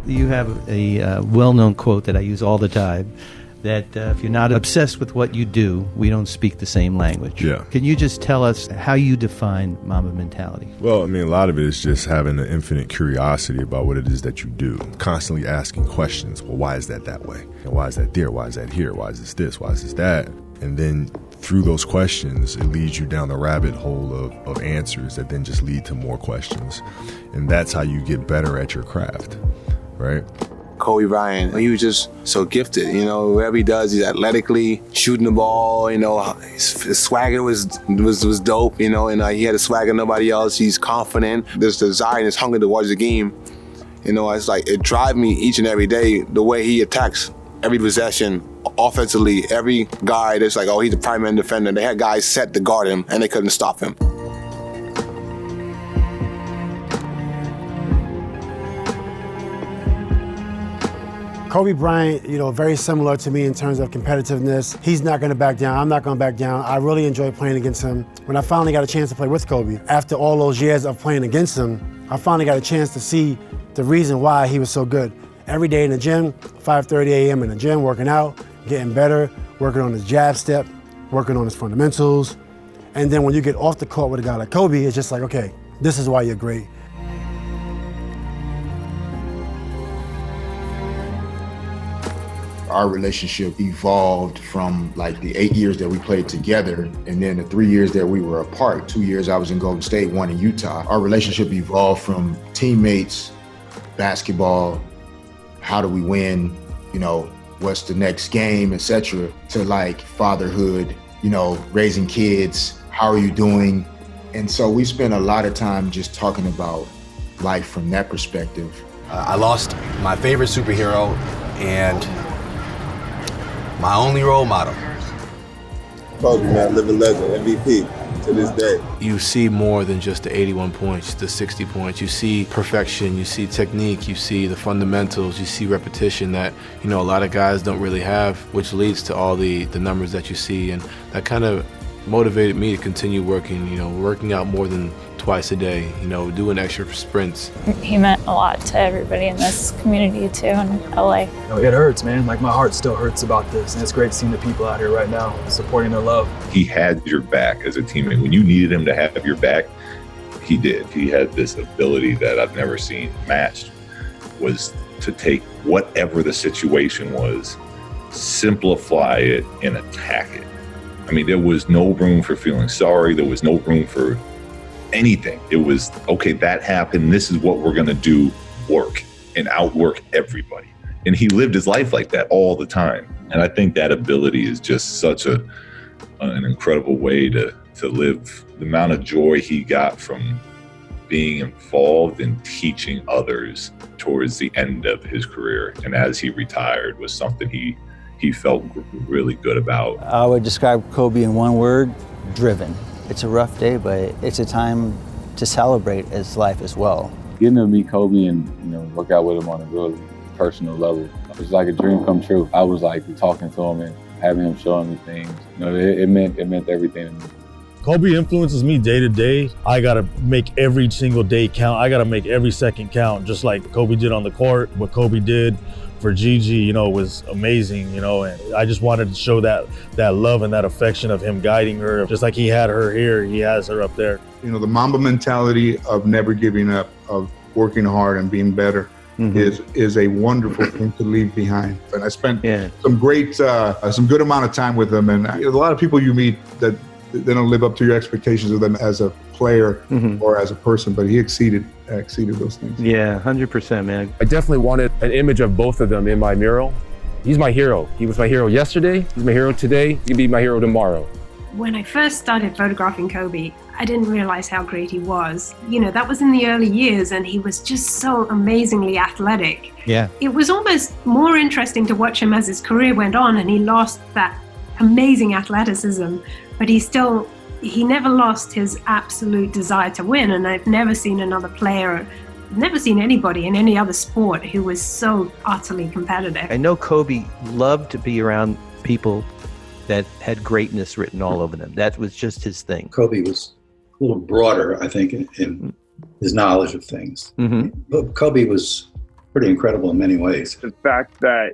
you have a well-known quote that I use all the time, that if you're not obsessed with what you do, we don't speak the same language. Yeah. Can you just tell us how you define Mamba mentality? Well, I mean, a lot of it is just having an infinite curiosity about what it is that you do. Constantly asking questions. Well, why is that way? And why is that there? Why is that here? Why is this? Why is this that? And then through those questions, it leads you down the rabbit hole of answers that then just lead to more questions. And that's how you get better at your craft, right? Kobe Bryant, he was just so gifted, you know, whatever he does, he's athletically shooting the ball, you know, his swagger was dope, you know, and he had a swagger nobody else. He's confident. This desire and this hunger to watch the game, you know, it's like, it drives me each and every day, the way he attacks every possession, offensively, every guy that's like, oh, he's a primary defender. They had guys set to guard him and they couldn't stop him. Kobe Bryant, you know, very similar to me in terms of competitiveness. He's not going to back down. I'm not going to back down. I really enjoy playing against him. When I finally got a chance to play with Kobe, after all those years of playing against him, I finally got a chance to see the reason why he was so good. Every day in the gym, 5:30 a.m. in the gym, working out, getting better, working on his jab step, working on his fundamentals. And then when you get off the court with a guy like Kobe, it's just like, okay, this is why you're great. Our relationship evolved from like the 8 years that we played together and then the 3 years that we were apart. 2 years I was in Golden State, 1 in Utah. Our relationship evolved from teammates, basketball, how do we win, you know, what's the next game, etc., to like fatherhood, you know, raising kids, how are you doing? And so we spent a lot of time just talking about life from that perspective. I lost my favorite superhero and my only role model. Kobe, man, living legend, MVP to this day. You see more than just the 81 points, the 60 points. You see perfection, you see technique, you see the fundamentals, you see repetition that, you know, a lot of guys don't really have, which leads to all the numbers that you see. And that kind of motivated me to continue working, you know, working out more than twice a day, you know, doing extra sprints. He meant a lot to everybody in this community too, in LA. You know, it hurts, man. Like my heart still hurts about this, and it's great seeing the people out here right now supporting their love. He had your back as a teammate. When you needed him to have your back, he did. He had this ability that I've never seen matched, was to take whatever the situation was, simplify it, and attack it. I mean, there was no room for feeling sorry. There was no room for anything. It was, okay, that happened. This is what we're going to do, work and outwork everybody. And he lived his life like that all the time. And I think that ability is just such an incredible way to live. The amount of joy he got from being involved in teaching others towards the end of his career and as he retired was something he felt really good about. I would describe Kobe in one word: driven. It's a rough day, but it's a time to celebrate his life as well. Getting to meet Kobe and, you know, work out with him on a really personal level, it's like a dream come true. I was like talking to him and having him showing me things. You know, it meant everything to me. Kobe influences me day to day. I gotta make every single day count. I gotta make every second count, just like Kobe did on the court. What Kobe did for Gigi, you know, was amazing, you know, and I just wanted to show that love and that affection of him guiding her. Just like he had her here, he has her up there. You know, the Mamba mentality of never giving up, of working hard and being better is a wonderful thing to leave behind. And I spent some good amount of time with him. And a lot of people you meet that they don't live up to your expectations of them as a player or as a person, but he exceeded those things. Yeah, 100%, man. I definitely wanted an image of both of them in my mural. He's my hero. He was my hero yesterday. He's my hero today. He can be my hero tomorrow. When I first started photographing Kobe, I didn't realize how great he was. You know, that was in the early years and he was just so amazingly athletic. Yeah. It was almost more interesting to watch him as his career went on and he lost that amazing athleticism, but he never lost his absolute desire to win. And I've never seen another player, never seen anybody in any other sport who was so utterly competitive. I know Kobe loved to be around people that had greatness written all over them. That was just his thing. Kobe was a little broader, I think, in his knowledge of things. But Kobe was pretty incredible in many ways. The fact that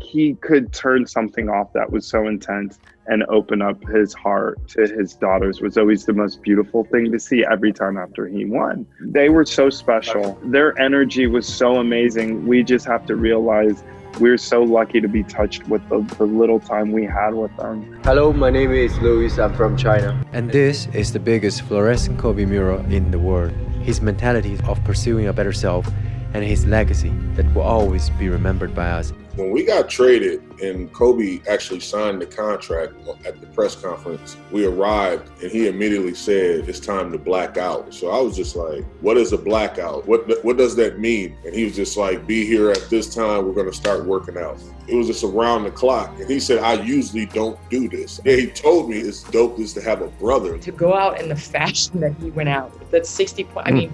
he could turn something off that was so intense and open up his heart to his daughters was always the most beautiful thing to see every time after he won. They were so special. Their energy was so amazing. We just have to realize we're so lucky to be touched with the little time we had with them. Hello, my name is LOUIE. I'm from China. And this is the biggest fluorescent Kobe mural in the world. His mentality of pursuing a better self and his legacy that will always be remembered by us. When we got traded and Kobe actually signed the contract at the press conference, we arrived and he immediately said, it's time to black out. So I was just like, what is a blackout? What does that mean? And he was just like, be here at this time, we're gonna start working out. It was just around the clock. And he said, I usually don't do this. Yeah, he told me it's dope is to have a brother. To go out in the fashion that he went out, that's 60 points. I mean,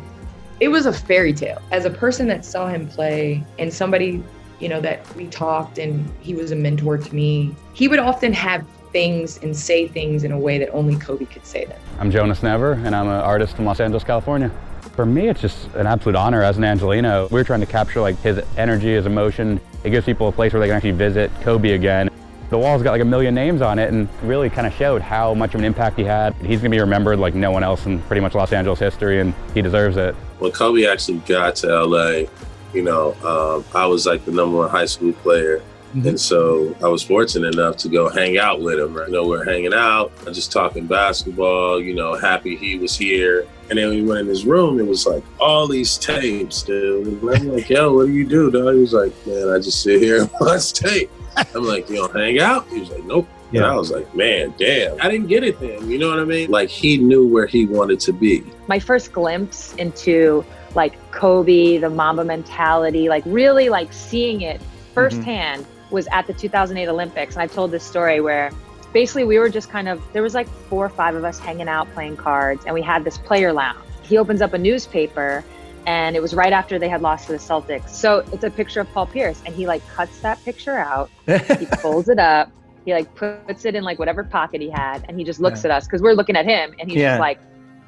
it was a fairy tale. As a person that saw him play and somebody, you know, that we talked and he was a mentor to me, he would often have things and say things in a way that only Kobe could say them. I'm Jonas Never, and I'm an artist from Los Angeles, California. For me, it's just an absolute honor as an Angelino. We're trying to capture like his energy, his emotion. It gives people a place where they can actually visit Kobe again. The wall's got like 1 million names on it and really kind of showed how much of an impact he had. He's gonna be remembered like no one else in pretty much Los Angeles history, and he deserves it. When Kobe actually got to LA, you know, I was like the #1 high school player. And so I was fortunate enough to go hang out with him. Right? You know, we're hanging out, just talking basketball, you know, happy he was here. And then when we went in his room, it was like all these tapes, dude. And I'm like, yo, what do you do, dog? He was like, man, I just sit here and watch tape. I'm like, you don't hang out? He was like, nope. Yeah. And I was like, man, damn. I didn't get it then, you know what I mean? Like, he knew where he wanted to be. My first glimpse into like Kobe, the Mamba mentality, like really like seeing it firsthand was at the 2008 Olympics. And I've told this story where basically we were just kind of, there was like 4 or 5 of us hanging out playing cards, and we had this player lounge. He opens up a newspaper, and it was right after they had lost to the Celtics. So it's a picture of Paul Pierce, and he like cuts that picture out, he folds it up, he like puts it in like whatever pocket he had, and he just looks at us because we're looking at him, and he's just like,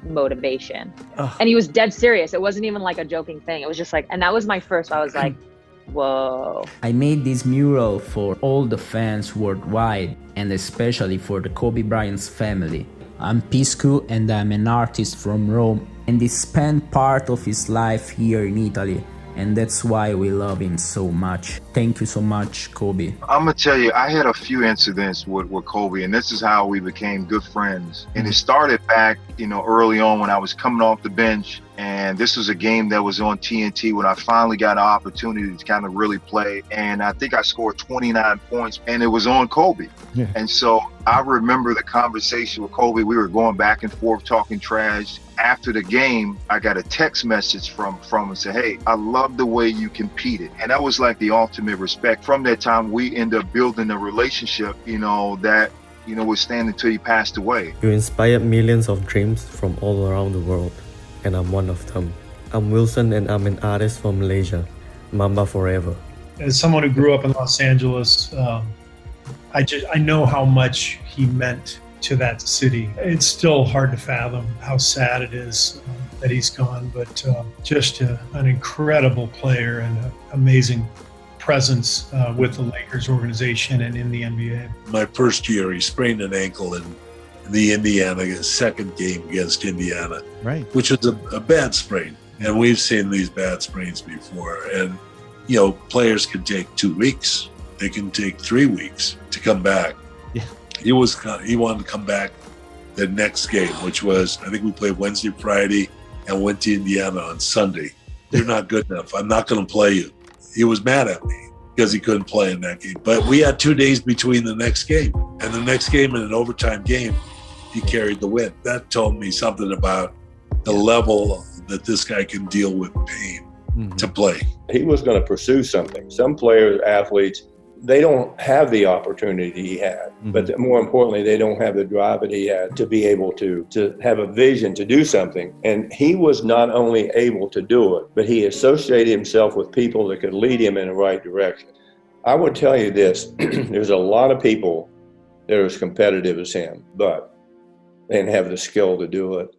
motivation. And he was dead serious. It wasn't even like a joking thing. It was just like, and that was my first, I was like, whoa. I made this mural for all the fans worldwide, and especially for the Kobe Bryant's family. I'm Piscu, and I'm an artist from Rome, and he spent part of his life here in Italy, and that's why we love him so much. Thank you so much, Kobe. I'm gonna tell you, I had a few incidents with Kobe, and this is how we became good friends. And it started back, you know, early on when I was coming off the bench, and this was a game that was on TNT when I finally got an opportunity to kind of really play. And I think I scored 29 points, and it was on Kobe. Yeah. And so I remember the conversation with Kobe. We were going back and forth talking trash. After the game, I got a text message from him and said, hey, I love the way you competed. And that was like the ultimate respect. From that time, we ended up building a relationship, you know, that, you know, would stand until he passed away. You inspired millions of dreams from all around the world, and I'm one of them. I'm Wilson, and I'm an artist from Malaysia. Mamba forever. As someone who grew up in Los Angeles, I know how much he meant to that city. It's still hard to fathom how sad it is that he's gone, but just an incredible player and an amazing presence with the Lakers organization and in the NBA. My first year, he sprained an ankle in the Indiana second game against Indiana, right? Which was a bad sprain. And we've seen these bad sprains before. And, you know, players can take 2 weeks. They can take 3 weeks to come back. Yeah. He wanted to come back the next game, which was, I think we played Wednesday, Friday, and went to Indiana on Sunday. You're not good enough. I'm not going to play you. He was mad at me because he couldn't play in that game. But we had 2 days between the next game. And the next game, in an overtime game, he carried the win. That told me something about the level that this guy can deal with pain to play. He was going to pursue something. Some players, athletes, they don't have the opportunity he had, but more importantly, they don't have the drive that he had to be able to have a vision to do something. And he was not only able to do it, but he associated himself with people that could lead him in the right direction. I would tell you this, there's a lot of people that are as competitive as him, but they didn't have the skill to do it.